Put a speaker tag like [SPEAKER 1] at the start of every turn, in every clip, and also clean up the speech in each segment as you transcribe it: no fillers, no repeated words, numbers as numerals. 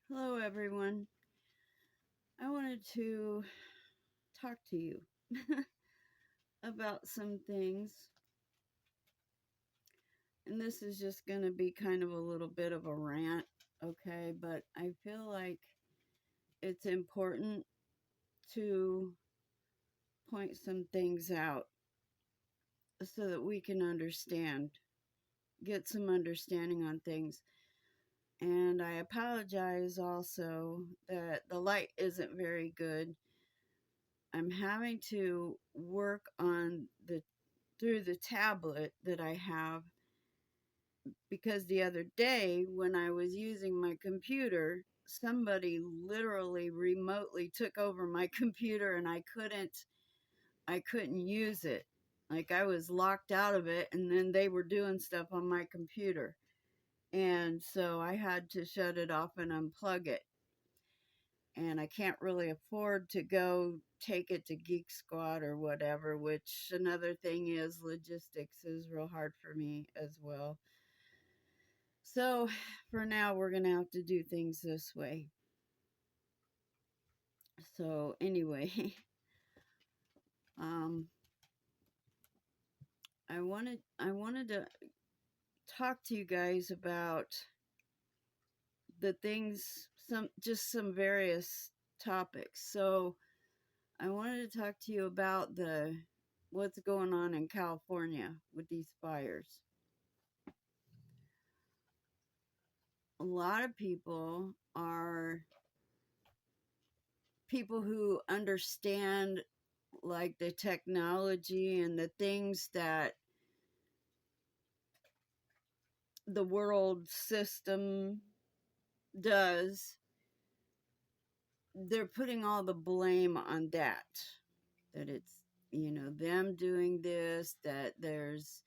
[SPEAKER 1] Hello, everyone. I wanted to talk to you about some things, and this is just going to be kind of a little bit of a rant, okay? But I feel like it's important to point some things out so that we can understand, get some understanding on things. And I apologize also that the light isn't very good. I'm having to work on the through the tablet that I have because the other day when I was using my computer, somebody literally remotely took over my computer and I couldn't use it. Like I was locked out of it and then they were doing stuff on my computer. And so I had to shut it off and unplug it. And I can't really afford to go take it to Geek Squad or whatever, which another thing is logistics is real hard for me as well. So for now, we're going to have to do things this way. So anyway, um, I wanted to talk to you guys about the things, some various topics. So I wanted to talk to you about the what's going on in California with these fires. A lot of people are people who understand like the technology and the things that the world system does. They're putting all the blame on that it's them doing this, that there's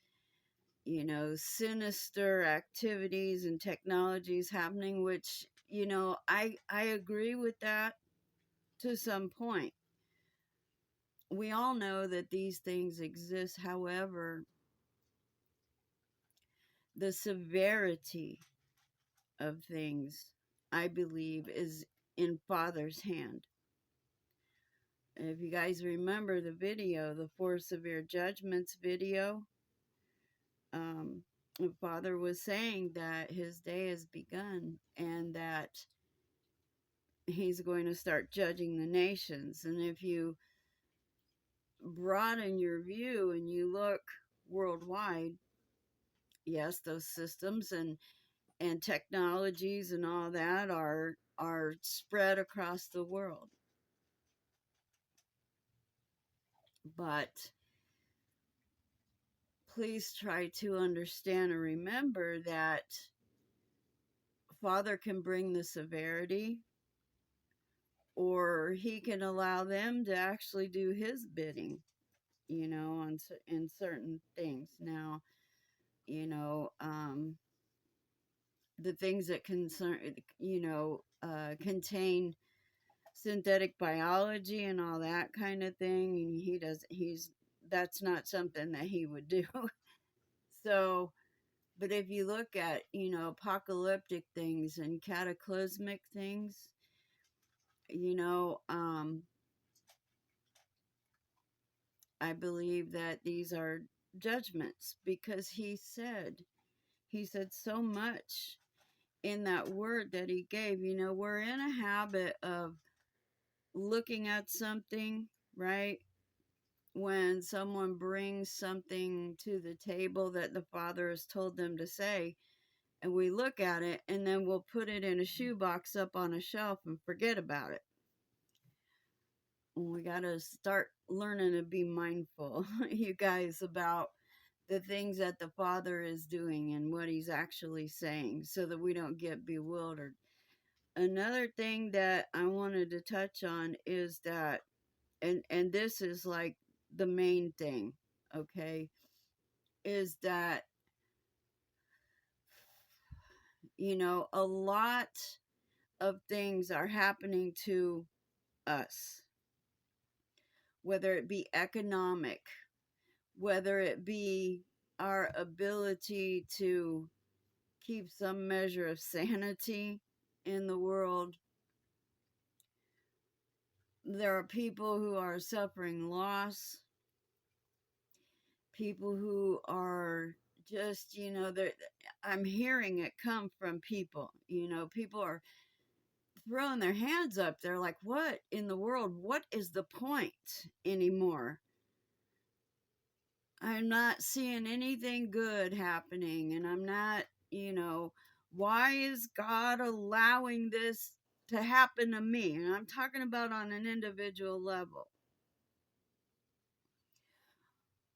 [SPEAKER 1] sinister activities and technologies happening, which I agree with that to some point. We all know that these things exist. However, the severity of things, I believe, is in Father's hand. If you guys remember the video, the Four Severe Judgments video, um, the Father was saying that his day has begun and that he's going to start judging the nations. And if you broaden your view and you look worldwide, yes, those systems and technologies and all that are spread across the world. But please try to understand and remember that Father can bring the severity, or he can allow them to actually do his bidding, in certain things. Now, you know, um, the things that contain synthetic biology and all that kind of thing, and that's not something that he would do. So, but if you look at, apocalyptic things and cataclysmic things, you know, um, I believe that these are judgments because he said so much in that word that he gave. We're in a habit of looking at something, right? When someone brings something to the table that the Father has told them to say, and we look at it and then we'll put it in a shoebox up on a shelf and forget about it. We got to start learning to be mindful, you guys, about the things that the Father is doing and what he's actually saying so that we don't get bewildered. Another thing that I wanted to touch on is that, and this is like the main thing, okay, is that, a lot of things are happening to us, whether it be economic, whether it be our ability to keep some measure of sanity, in the world. There are people who are suffering loss, people who are just, I'm hearing it come from people. People are throwing their hands up. They're like, what in the world? What is the point anymore? I'm not seeing anything good happening, and I'm not, why is God allowing this to happen to me? And I'm talking about on an individual level.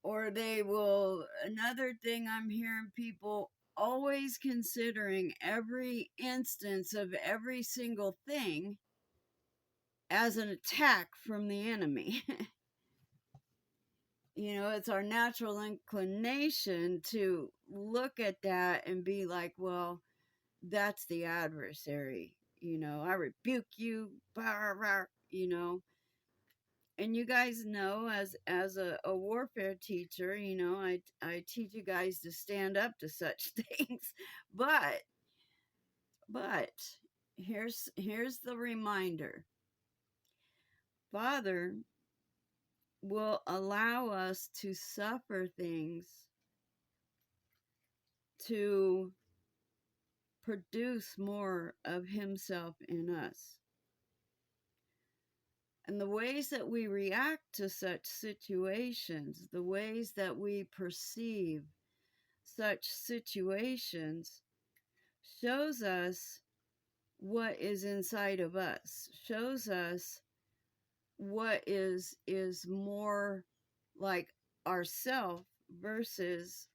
[SPEAKER 1] Or another thing I'm hearing people always considering every instance of every single thing as an attack from the enemy. It's our natural inclination to look at that and be like, well, that's the adversary. I rebuke you, bah, bah, and you guys know, as a warfare teacher, I teach you guys to stand up to such things. But here's the reminder. Father will allow us to suffer things to produce more of himself in us. And the ways that we react to such situations, the ways that we perceive such situations, shows us what is inside of us, shows us what is more like ourself versus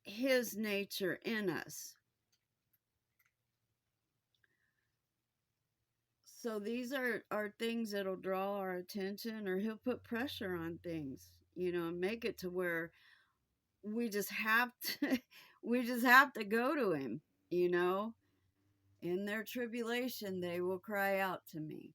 [SPEAKER 1] his nature in us. So these are things that'll draw our attention, or he'll put pressure on things, and make it to where we just have to go to him. In their tribulation they will cry out to me.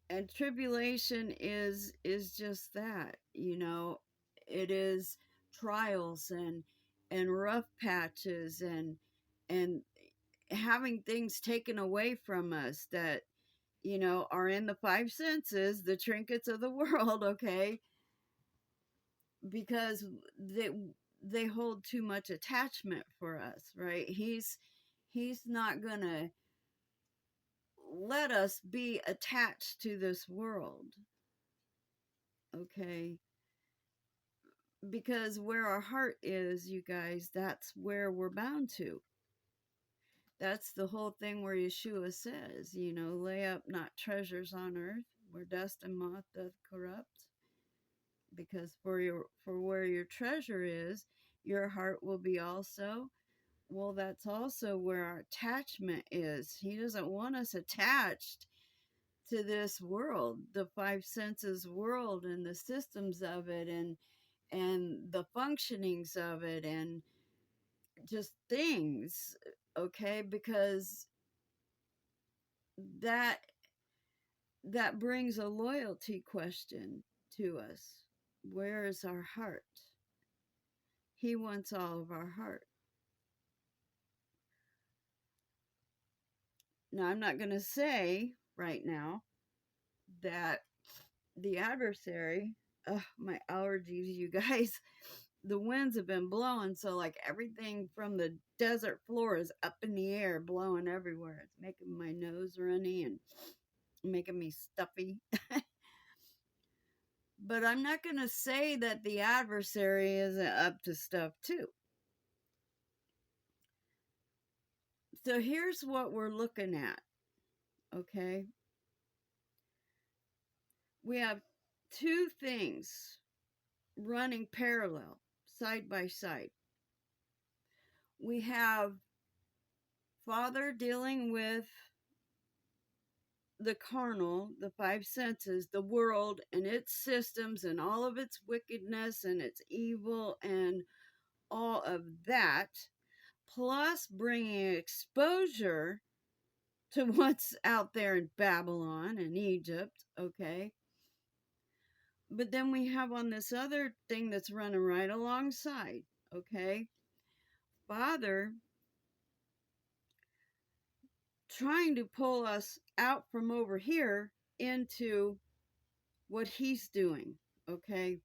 [SPEAKER 1] And tribulation is just that. It is trials and rough patches and having things taken away from us that are in the five senses, the trinkets of the world, okay? Because they hold too much attachment for us, right? He's not gonna let us be attached to this world, okay? Because where our heart is, you guys, that's where we're bound to. That's the whole thing where Yeshua says, lay up not treasures on earth where dust and moth doth corrupt, because for where your treasure is, your heart will be also. Well, that's also where our attachment is. He doesn't want us attached to this world, the five senses world, and the systems of it, and the functionings of it, and just things, okay? Because that brings a loyalty question to us. Where is our heart? He wants all of our heart. Now, I'm not going to say right now that the adversary, my allergies, you guys, the winds have been blowing, so like everything from the desert floor is up in the air, blowing everywhere. It's making my nose runny and making me stuffy. But I'm not going to say that the adversary isn't up to stuff too. So here's what we're looking at, okay? We have two things running parallel, side by side. We have Father dealing with the carnal, the five senses, the world and its systems and all of its wickedness and its evil and all of that, plus bringing exposure to what's out there in Babylon and Egypt, okay? But then we have on this other thing that's running right alongside, okay? Father trying to pull us out from over here into what he's doing, okay?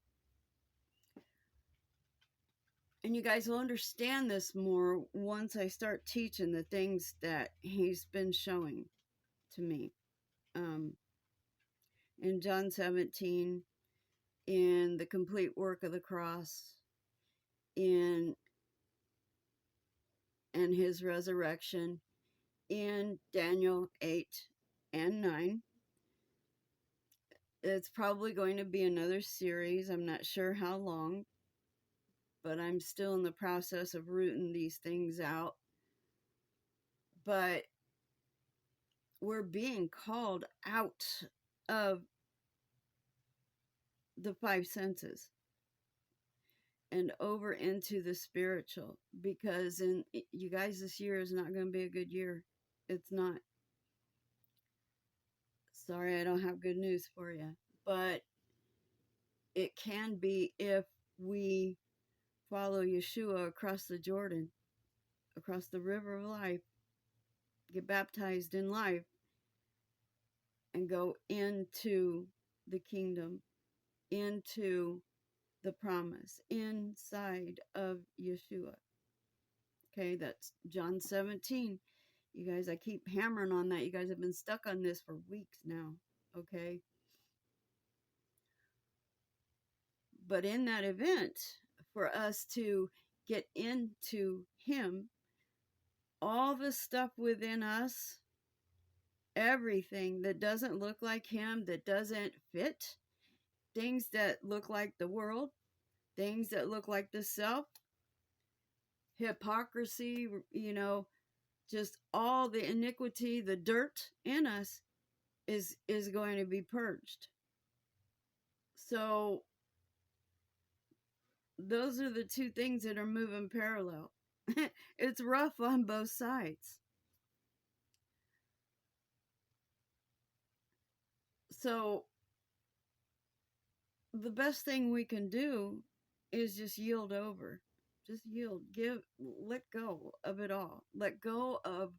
[SPEAKER 1] And you guys will understand this more once I start teaching the things that he's been showing to me. In John 17, in the complete work of the cross, in and his resurrection, in Daniel 8 and 9. It's probably going to be another series. I'm not sure how long, but I'm still in the process of rooting these things out. But we're being called out of the five senses and over into the spiritual, because you guys, this year is not going to be a good year. It's not. Sorry, I don't have good news for you, but it can be if we follow Yeshua across the Jordan, across the river of life, get baptized in life, and go into the kingdom, into the promise, inside of Yeshua. Okay, that's John 17. You guys, I keep hammering on that. You guys have been stuck on this for weeks now. Okay. But in that event, for us to get into him, all the stuff within us, everything that doesn't look like him, that doesn't fit, things that look like the world, things that look like the self, hypocrisy, just all the iniquity, the dirt in us is going to be purged. So those are the two things that are moving parallel. It's rough on both sides. So the best thing we can do is just yield over. Just yield, let go of it all. Let go of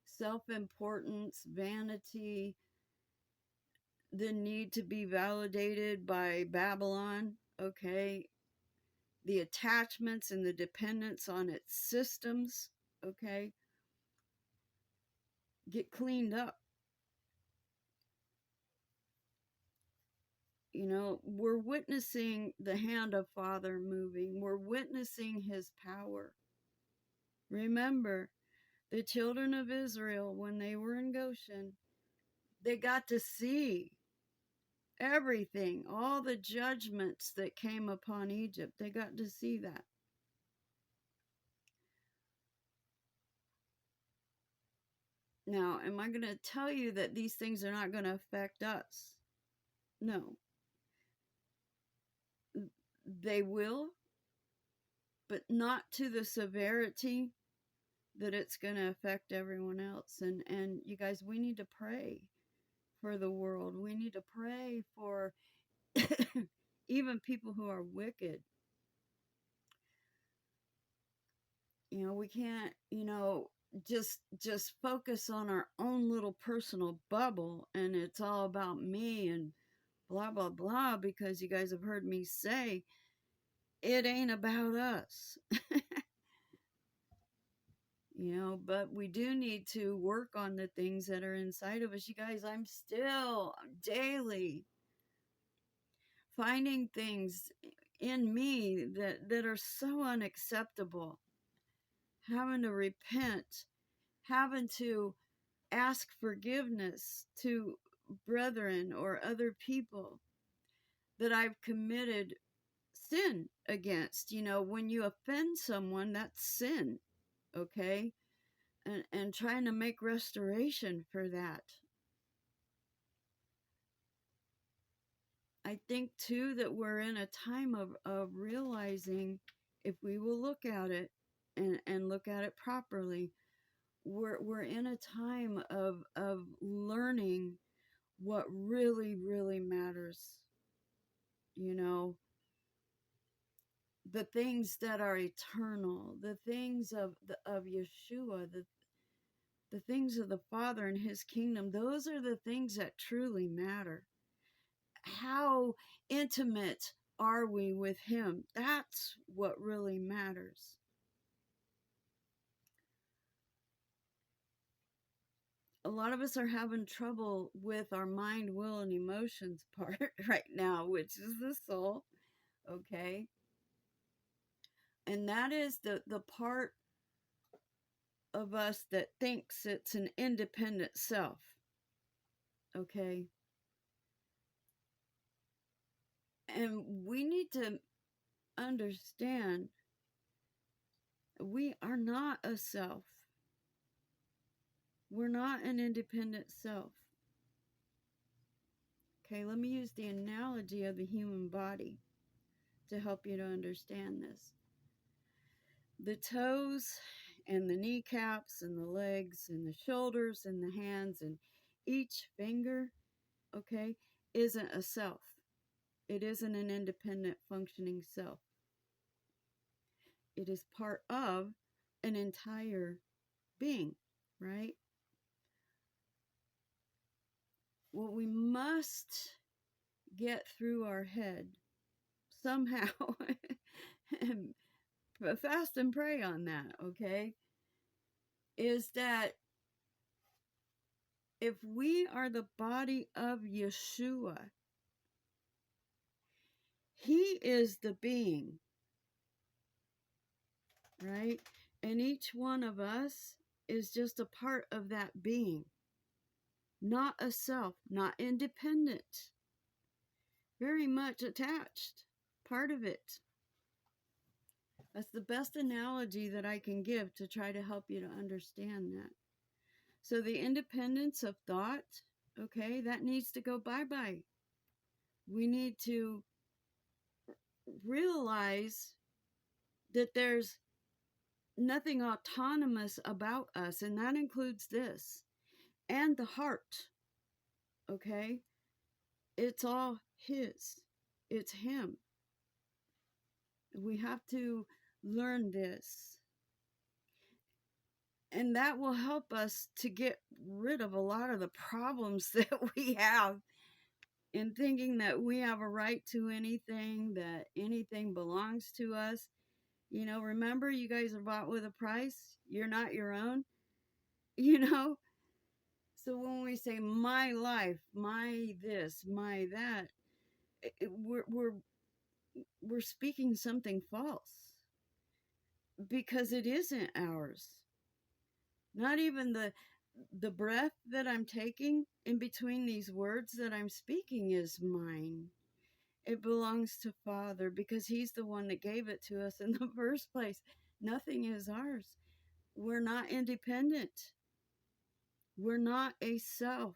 [SPEAKER 1] self-importance, vanity, the need to be validated by Babylon, okay? The attachments and the dependence on its systems, okay? Get cleaned up. We're witnessing the hand of Father moving. We're witnessing his power. Remember, the children of Israel, when they were in Goshen, they got to see everything, all the judgments that came upon Egypt. They got to see that. Now, am I going to tell you that these things are not going to affect us? No. They will, but not to the severity that it's going to affect everyone else. And you guys, we need to pray for the world. We need to pray for even people who are wicked. We can't, just focus on our own little personal bubble and it's all about me and blah, blah, blah, because you guys have heard me say it ain't about us. But we do need to work on the things that are inside of us. You guys, I'm still daily finding things in me that are so unacceptable. Having to repent, having to ask forgiveness to brethren or other people that I've committed sin against. When you offend someone, that's sin, okay? And trying to make restoration for that. I think too that we're in a time of realizing, if we will look at it and look at it properly, we're in a time of learning what really, really matters. the things that are eternal, the things of Yeshua, the things of the Father and his kingdom, those are the things that truly matter. How intimate are we with him? That's what really matters. A lot of us are having trouble with our mind, will, and emotions part right now, which is the soul, okay? And that is the part of us that thinks it's an independent self, okay? And we need to understand we are not a self. We're not an independent self. Okay, let me use the analogy of the human body to help you to understand this. The toes and the kneecaps and the legs and the shoulders and the hands and each finger, okay, isn't a self. It isn't an independent functioning self. It is part of an entire being, right? What we must get through our head somehow, and fast and pray on that, okay, is that if we are the body of Yeshua, he is the being, right? And each one of us is just a part of that being, not a self, not independent, very much attached, part of it. That's the best analogy that I can give to try to help you to understand that. So the independence of thought, okay, that needs to go bye-bye. We need to realize that there's nothing autonomous about us, and that includes this and the heart, okay? It's all his. It's him. We have to learn this. And that will help us to get rid of a lot of the problems that we have in thinking that we have a right to anything, that anything belongs to us. You know, remember, you guys are bought with a price. You're not your own, you know? So when we say my life, my this, my that, we're speaking something false, because it isn't ours. Not even the breath that I'm taking in between these words that I'm speaking is mine. It belongs to Father, because he's the one that gave it to us in the first place. Nothing is ours. We're not independent. We're not a self.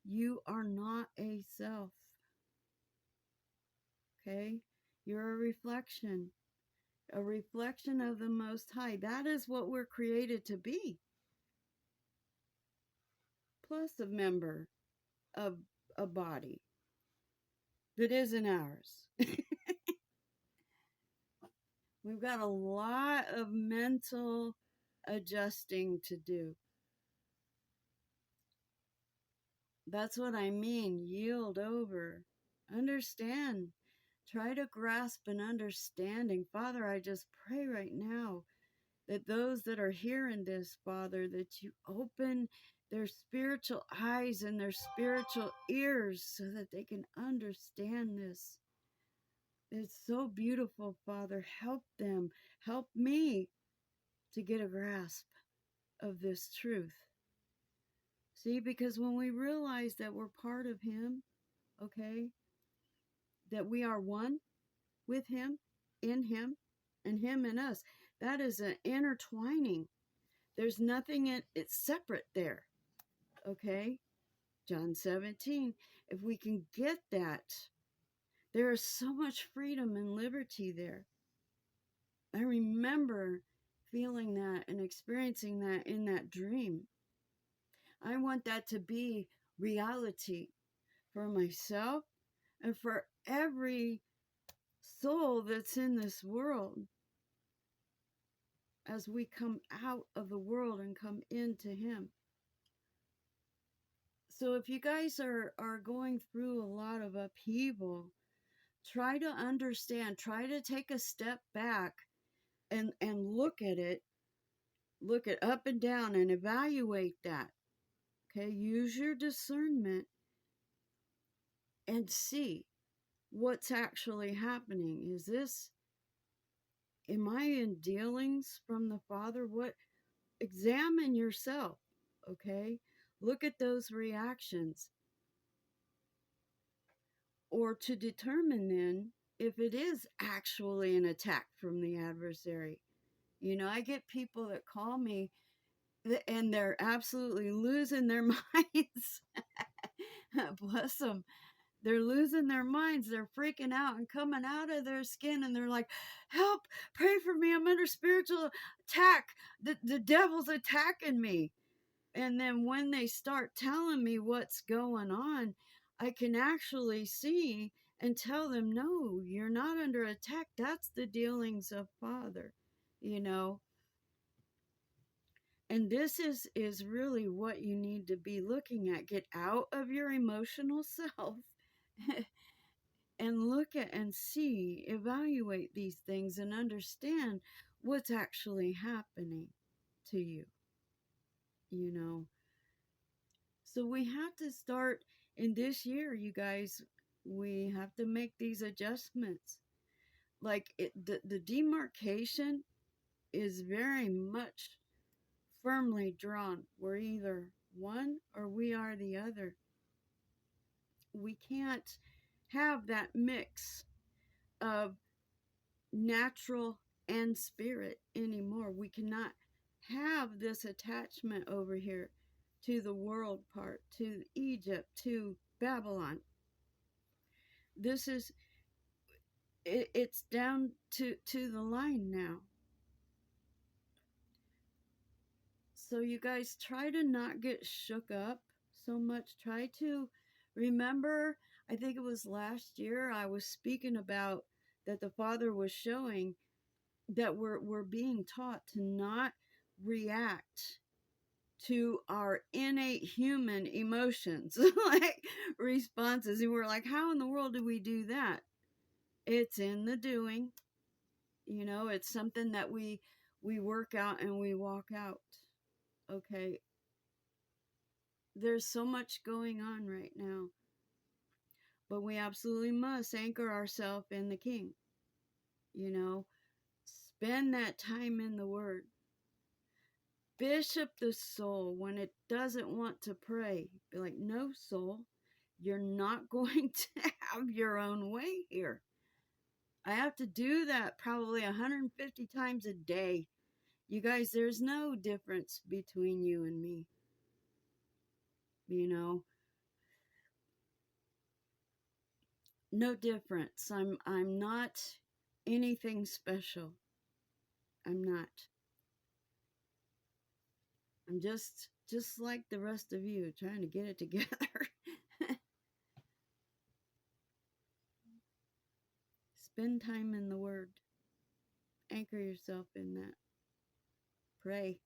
[SPEAKER 1] You are not a self. Okay? You're a reflection of the Most High. That is what we're created to be. Plus a member of a body that isn't ours. We've got a lot of mental adjusting to do. That's what I mean. Yield over. Understand. Try to grasp an understanding. Father, I just pray right now that those that are hearing this, Father, that you open their spiritual eyes and their spiritual ears so that they can understand this. It's so beautiful, Father. Help them. Help me to get a grasp of this truth. See, because when we realize that we're part of him, okay, that we are one with him, in him, and him in us, that is an intertwining. There's nothing it's separate there, okay? John 17. If we can get that, there is so much freedom and liberty there. I remember feeling that and experiencing that in that dream. I want that to be reality for myself and for every soul that's in this world as we come out of the world and come into Him. So if you guys are going through a lot of upheaval, try to understand, try to take a step back and look at it, look it up and down and evaluate that. Okay, use your discernment and see what's actually happening. Am I in dealings from the Father? Examine yourself, okay? Look at those reactions, or to determine then if it is actually an attack from the adversary. I get people that call me and they're absolutely losing their minds. Bless them. They're losing their minds. They're freaking out and coming out of their skin. And they're like, help, pray for me. I'm under spiritual attack. The devil's attacking me. And then when they start telling me what's going on, I can actually see and tell them, no, you're not under attack. That's the dealings of Father, you know. And this is really what you need to be looking at. Get out of your emotional self and look at and see, evaluate these things and understand what's actually happening to you, you know. So we have to start in this year, you guys, we have to make these adjustments. Like the demarcation is very much firmly drawn. We're either one or we are the other. We can't have that mix of natural and spirit anymore. We cannot have this attachment over here to the world part, to Egypt, to Babylon. This is it's down to the line now. So you guys try to not get shook up so much. Try to remember, I think it was last year I was speaking about that the Father was showing that we're being taught to not react to our innate human emotions, like responses. And we're like, how in the world do we do that? It's in the doing. It's something that we work out and we walk out. Okay. There's so much going on right now. But we absolutely must anchor ourselves in the King. Spend that time in the Word. Bishop the soul when it doesn't want to pray. Be like, no, soul, you're not going to have your own way here. I have to do that probably 150 times a day. You guys, there's no difference between you and me. No difference. I'm not anything special. I'm not. I'm just like the rest of you, trying to get it together. Spend time in the Word. Anchor yourself in that. Pray.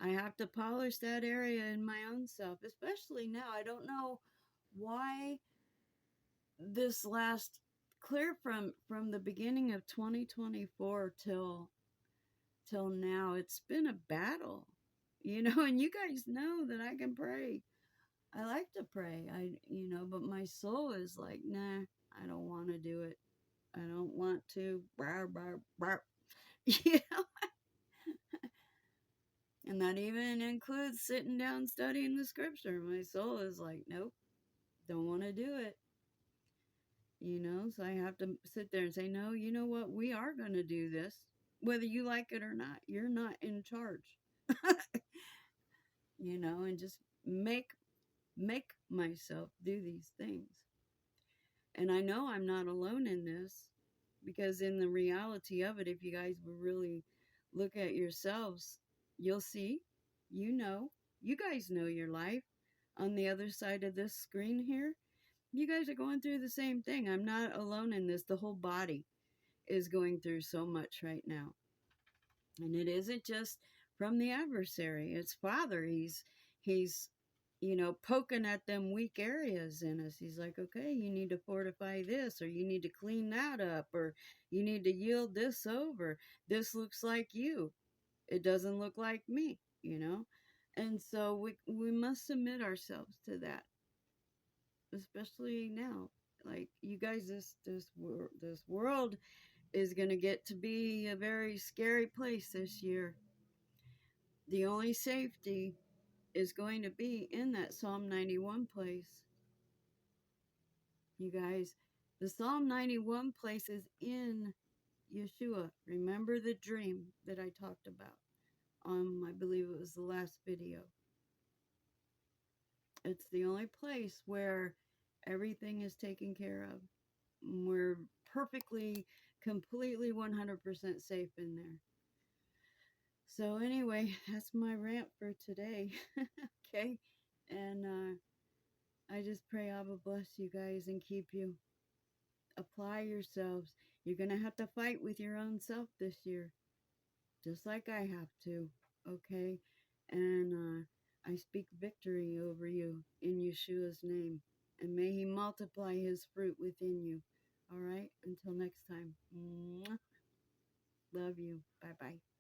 [SPEAKER 1] I have to polish that area in my own self, especially now. I don't know why this last clear from the beginning of 2024 till now, it's been a battle, and you guys know that I can pray. I like to pray. But my soul is like, nah, I don't want to do it. I don't want to. Bar, bar, bar. And that even includes sitting down studying the scripture. My soul is like, nope, don't want to do it. So I have to sit there and say, no, you know what? We are going to do this. Whether you like it or not, you're not in charge. And just make myself do these things. And I know I'm not alone in this, because in the reality of it, if you guys will really look at yourselves, you'll see, you guys know your life on the other side of this screen here. You guys are going through the same thing. I'm not alone in this. The whole body is going through so much right now. And it isn't just from the adversary. It's Father. He's poking at them weak areas in us. He's like, okay, you need to fortify this, or you need to clean that up, or you need to yield this over. This looks like you. It doesn't look like me. And so we must submit ourselves to that, especially now. Like, you guys, this world is going to get to be a very scary place this year. The only safety is going to be in that Psalm 91 place. You guys, the Psalm 91 place is in Yeshua. Remember the dream that I talked about I believe it was the last video. It's the only place where everything is taken care of. We're perfectly, completely 100% safe in there. So anyway, that's my rant for today. Okay? And I just pray Abba bless you guys and keep you. Apply yourselves. You're going to have to fight with your own self this year, just like I have to. Okay? And I speak victory over you in Yeshua's name. And may he multiply his fruit within you. All right? Until next time. Mwah. Love you. Bye-bye.